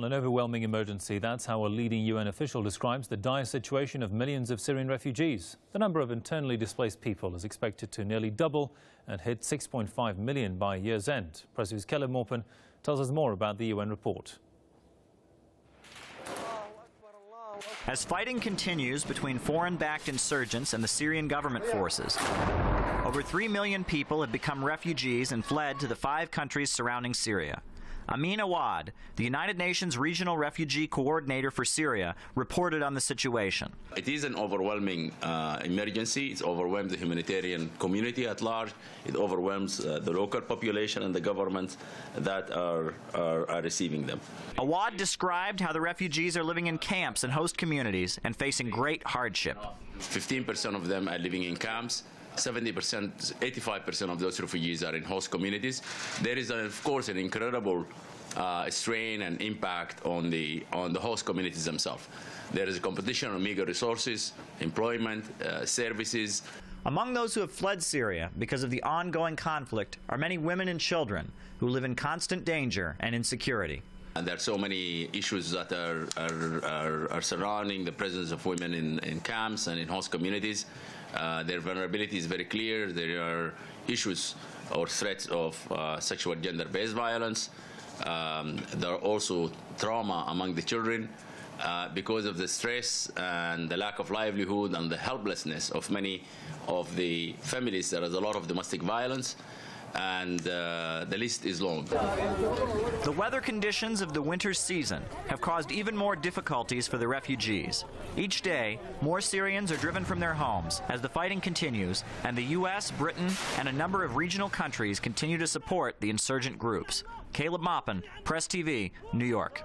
An overwhelming emergency. That's how a leading UN official describes the dire situation of millions of Syrian refugees. The number of internally displaced people is expected to nearly double and hit 6.5 million by year's end. Press News's Keller Morpan tells us more about the UN report. As fighting continues between foreign-backed insurgents and the Syrian government forces, over 3 million people have become refugees and fled to the 5 countries surrounding Syria. Amin Awad, the United Nations Regional Refugee Coordinator for Syria, reported on the situation. It is an overwhelming emergency. It's overwhelmed the humanitarian community at large. It overwhelms the local population and the governments that are receiving them. Awad described how the refugees are living in camps and host communities and facing great hardship. 15% of them are living in camps. 70%, 85% of those refugees are in host communities. There is, of course, an incredible strain and impact on the host communities themselves. There is a competition on meager resources, employment, services. Among those who have fled Syria because of the ongoing conflict are many women and children who live in constant danger and insecurity. And there are so many issues that are surrounding the presence of women in camps and in host communities. Their vulnerability is very clear. There are issues or threats of sexual gender-based violence. There are also trauma among the children because of the stress and the lack of livelihood and the helplessness of many of the families. There is a lot of domestic violence, and the list is long. The weather conditions of the winter season have caused even more difficulties for the refugees. Each day, more Syrians are driven from their homes as the fighting continues, and the U.S., Britain, and a number of regional countries continue to support the insurgent groups. Caleb Maupin, Press TV, New York.